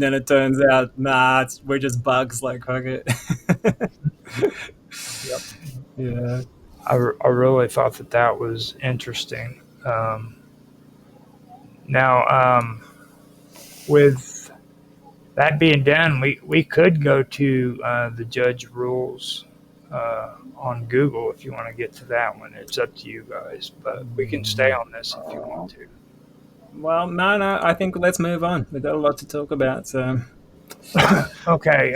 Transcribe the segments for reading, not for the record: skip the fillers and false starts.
then it turns out, nah, we're just bugs. Like, fuck it. Yep. Yeah. I really thought that was interesting. Now, with that being done, we could go to the judge rules on Google if you want to get to that one. It's up to you guys, but we can stay on this if you want to. Well, no, I think let's move on. We've got a lot to talk about, so Okay,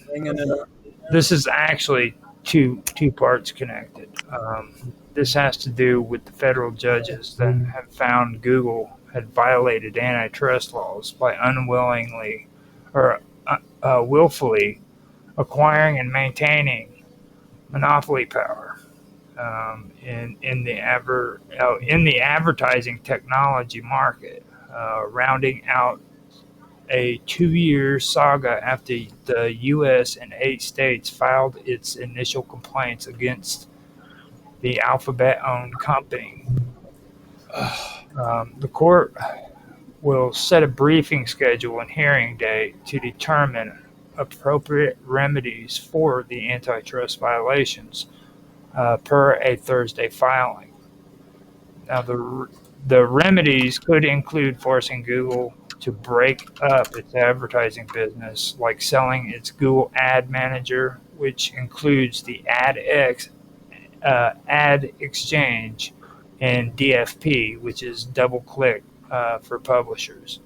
bringing it up. this is actually two parts connected. This has to do with the federal judges that have found Google had violated antitrust laws by unwillingly or willfully acquiring and maintaining monopoly power in the advertising technology market, rounding out a 2-year saga after the U.S. and 8 states filed its initial complaints against the Alphabet-owned company. The court will set a briefing schedule and hearing date to determine appropriate remedies for the antitrust violations per a Thursday filing. Now, the remedies could include forcing Google to break up its advertising business, like selling its Google Ad Manager, which includes the Ad Exchange, and DFP, which is DoubleClick for publishers.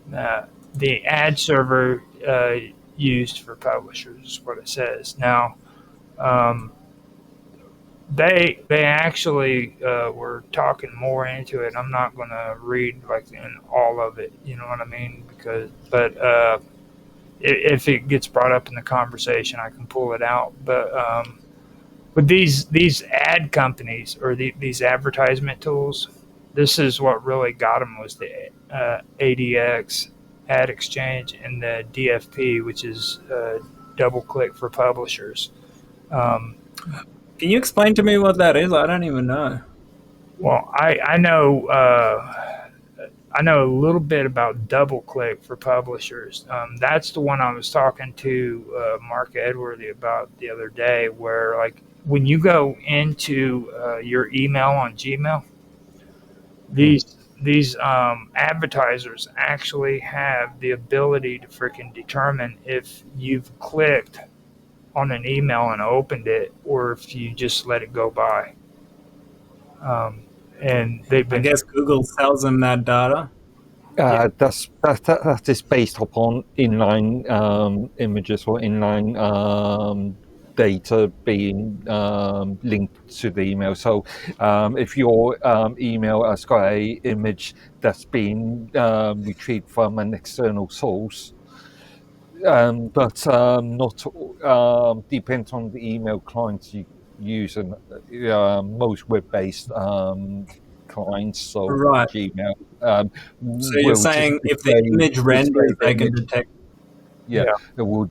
The ad server used for publishers is what it says. Now, they actually were talking more into it. I'm not going to read like in all of it, you know what I mean? But if it gets brought up in the conversation, I can pull it out. But with these ad companies or these advertisement tools, this is what really got them was the ADX Ad Exchange and the DFP, which is DoubleClick for publishers. Can you explain to me what that is? I don't even know. Well, I know a little bit about DoubleClick for publishers. That's the one I was talking to Mark Edworthy about the other day, where like when you go into your email on Gmail, these advertisers actually have the ability to freaking determine if you've clicked on an email and opened it, or if you just let it go by. And they've been. I guess Google sells them that data. That is based upon inline images or inline data being linked to the email. So if your email has got a image that's been retrieved from an external source, but not depends on the email clients you use, and most web-based clients, so Right. Gmail. So you're saying if the image renders, they can detect? Yeah, it will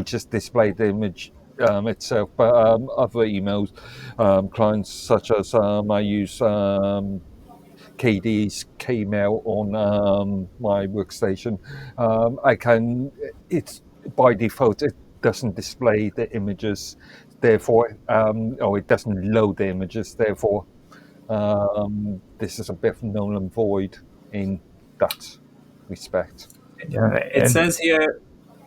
just display the image itself. But other emails clients, such as I use KD's Kmail on my workstation, it's by default it doesn't display the images, therefore or it doesn't load the images, therefore this is a bit of null and void in that respect. It says here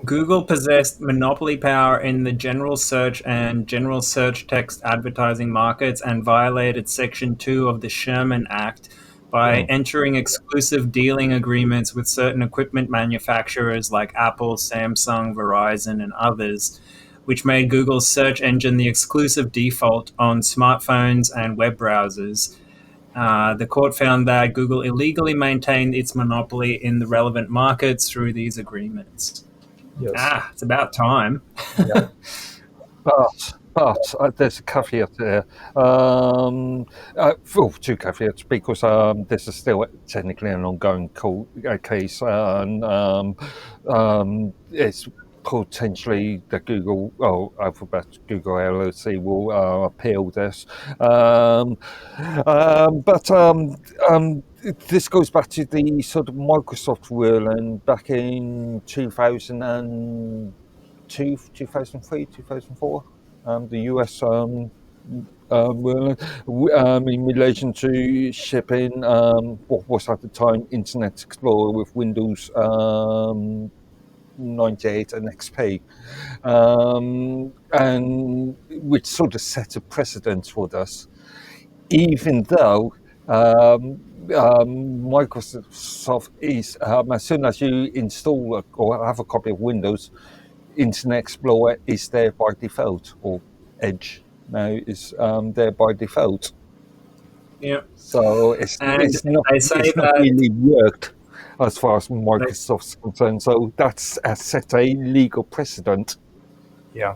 Google possessed monopoly power in the general search and general search text advertising markets and violated Section 2 of the Sherman Act by entering exclusive dealing agreements with certain equipment manufacturers like Apple, Samsung, Verizon, and others, which made Google's search engine the exclusive default on smartphones and web browsers. The court found that Google illegally maintained its monopoly in the relevant markets through these agreements. Yes. It's about time. Yeah. But there's a caveat there. Two caveats, because this is still technically an ongoing court case, and it's potentially the Google, Alphabet, Google LLC will appeal this. But this goes back to the sort of Microsoft ruling back in 2002, 2003, 2004. The US ruling in relation to shipping what was at the time Internet Explorer with Windows 98 and XP, and which sort of set a precedent for this, even though Microsoft is, as soon as you install or have a copy of Windows, Internet Explorer is there by default, or Edge now is there by default. Yeah. So it's And not they say it's not that really worked as far as Microsoft's concerned. So that's set a legal precedent. Yeah.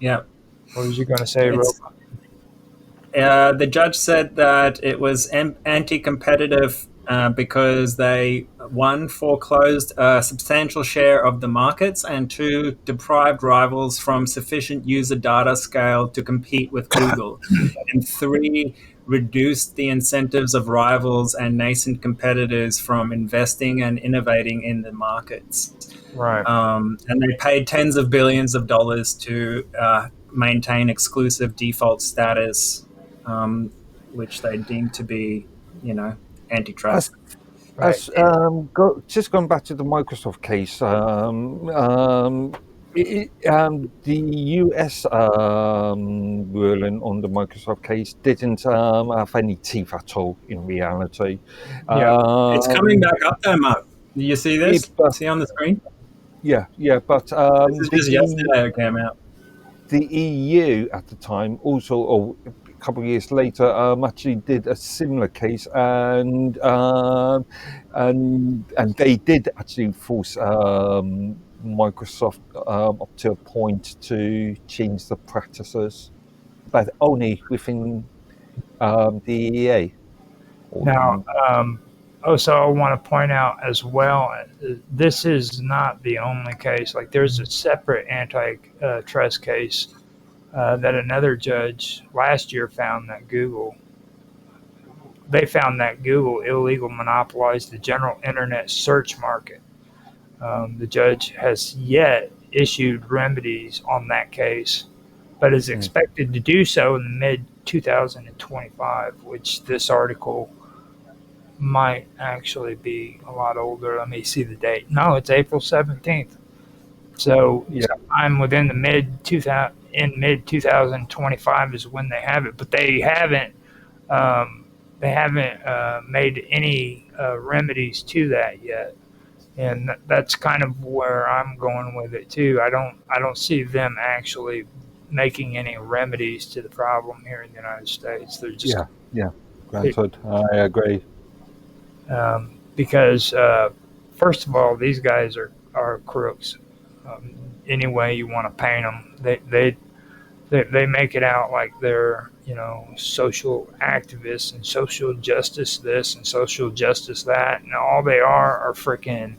yeah. What was you going to say, Rob? The judge said that it was anti-competitive because they, one, foreclosed a substantial share of the markets, and two, deprived rivals from sufficient user data scale to compete with Google, and three, reduced the incentives of rivals and nascent competitors from investing and innovating in the markets. Right. And they paid tens of billions of dollars to maintain exclusive default status, which they deemed to be, antitrust. Just going back to the Microsoft case, the US ruling on the Microsoft case didn't have any teeth at all in reality. It's coming back up there, Mark. Do you see this? See on the screen? Yeah, but this is just yesterday it came out. The EU at the time also, or a couple of years later, actually did a similar case, and they did actually force Microsoft up to a point to change the practices, but only within the EEA. Now, also, I want to point out as well, this is not the only case. Like, there's a separate antitrust case that another judge last year found that Google illegal monopolized the general internet search market. The judge has yet issued remedies on that case, but is expected to do so in the mid-2025, which this article might actually be a lot older. Let me see the date. No, it's April 17th. So sometime within the mid-2025 is when they have it, but they haven't made any remedies to that yet, and that's kind of where I'm going with it too. I don't see them actually making any remedies to the problem here in the United States. They're just granted. I agree. Because first of all, these guys are crooks. Any way you want to paint them, they make it out like they're social activists and social justice this and social justice that, and all they are freaking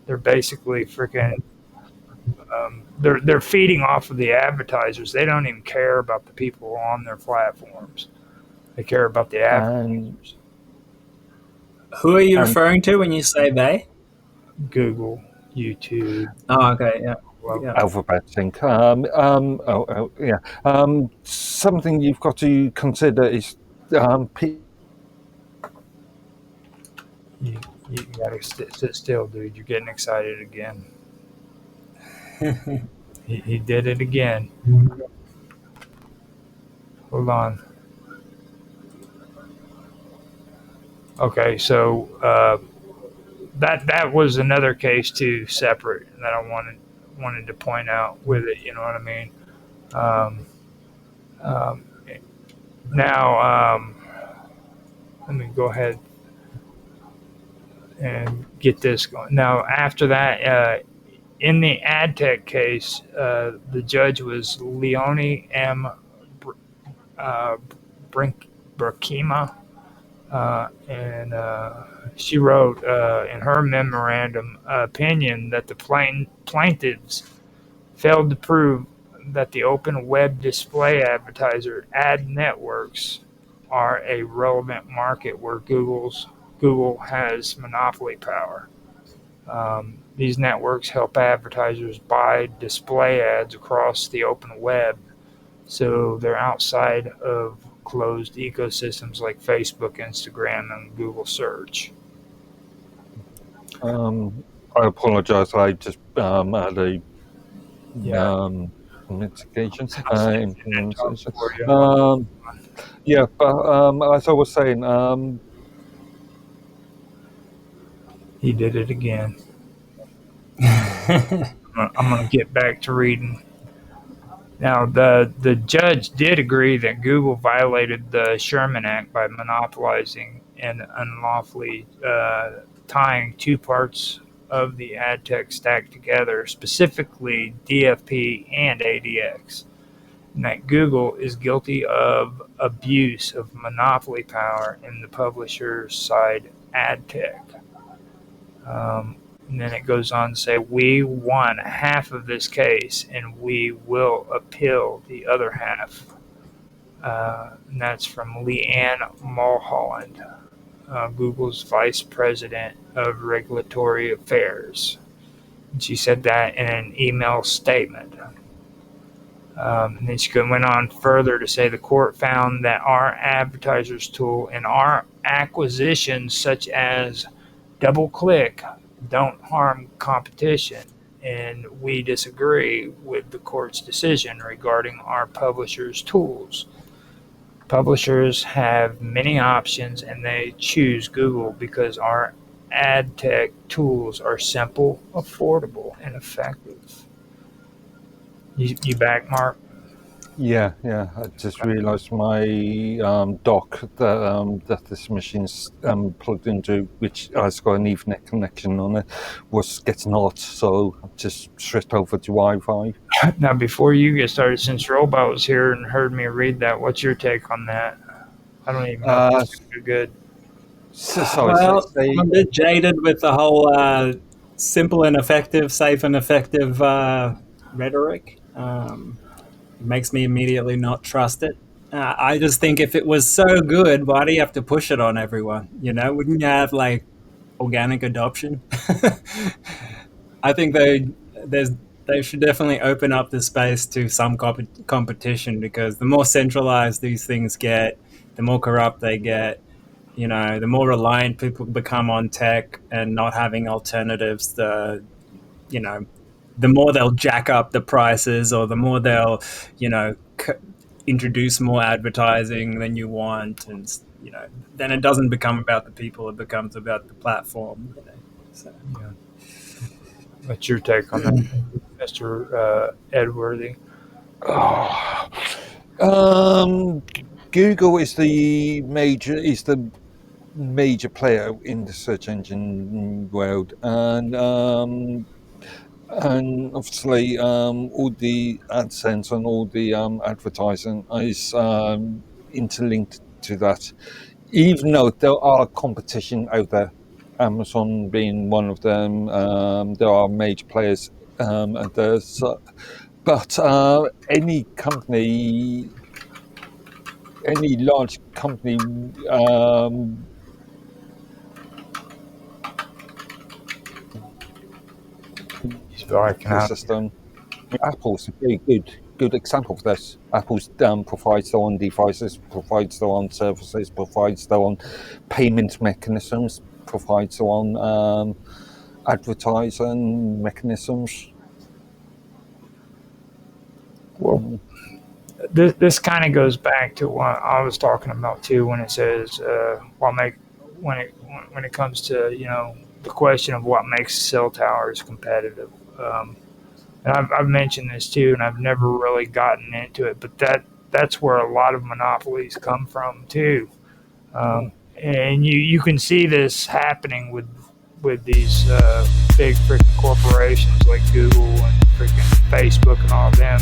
they're basically freaking they're feeding off of the advertisers. They don't even care about the people on their platforms. They care about the advertisers. Who are you referring to when you say they? Google, YouTube. Oh, okay, yeah. Alphabet Inc. Something you've got to consider is you gotta sit still, dude. You're getting excited again. he did it again. Hold on. Okay, so that was another case too, separate, that I wanted to point out with it. You know what I mean? Now, let me go ahead and get this going. Now, after that, in the AdTech case, the judge was Leonie M. Brinkema. and she wrote in her memorandum opinion that the plaintiffs failed to prove that the open web display advertiser ad networks are a relevant market where Google has monopoly power. These networks help advertisers buy display ads across the open web, so they're outside of closed ecosystems like Facebook, Instagram, and Google search. I apologize. I just had a mitigation. Yeah, but as I was saying, he did it again. I'm going to get back to reading. Now, the judge did agree that Google violated the Sherman Act by monopolizing and unlawfully tying two parts of the ad tech stack together, specifically DFP and ADX, and that Google is guilty of abuse of monopoly power in the publisher's side ad tech. And then it goes on to say, we won half of this case and we will appeal the other half. And that's from Leanne Mulholland, Google's Vice President of Regulatory Affairs. And she said that in an email statement. And then she went on further to say the court found that our advertisers tool and our acquisitions such as DoubleClick don't harm competition, and we disagree with the court's decision regarding our publishers' tools. Publishers have many options and they choose Google because our ad tech tools are simple, affordable, and effective. You back, Mark? Yeah. I just realised my dock that this machine's plugged into, which has got an Ethernet connection on it, was getting hot, so I just switched over to Wi-Fi. Now, before you get started, since Robot was here and heard me read that, what's your take on that? I don't even know if it's good. I'm a bit jaded with the whole simple and effective, safe and effective rhetoric. It makes me immediately not trust it. I just think if it was so good, why do you have to push it on everyone? Wouldn't you have like organic adoption? I think they should definitely open up the space to some competition, because the more centralized these things get, the more corrupt they get. The more reliant people become on tech and not having alternatives, the more they'll jack up the prices, or the more they'll, introduce more advertising than you want. And, then it doesn't become about the people, it becomes about the platform. So, yeah. What's your take on that, Mr. Edworthy? Google is the major player in the search engine world, and obviously all the AdSense and all the advertising is interlinked to that. Even though there are competition out there, Amazon being one of them, there are major players, and there's but any large company system. Apple's a very good example of this. Apple's provides their own devices, provides their own services, provides their own payment mechanisms, provides their own advertising mechanisms. Well, this kind of goes back to what I was talking about too, when it says when it comes to the question of what makes cell towers competitive. And I've mentioned this too, and I've never really gotten into it, but that's where a lot of monopolies come from too. And you can see this happening with these big freaking corporations like Google and freaking Facebook and all of them.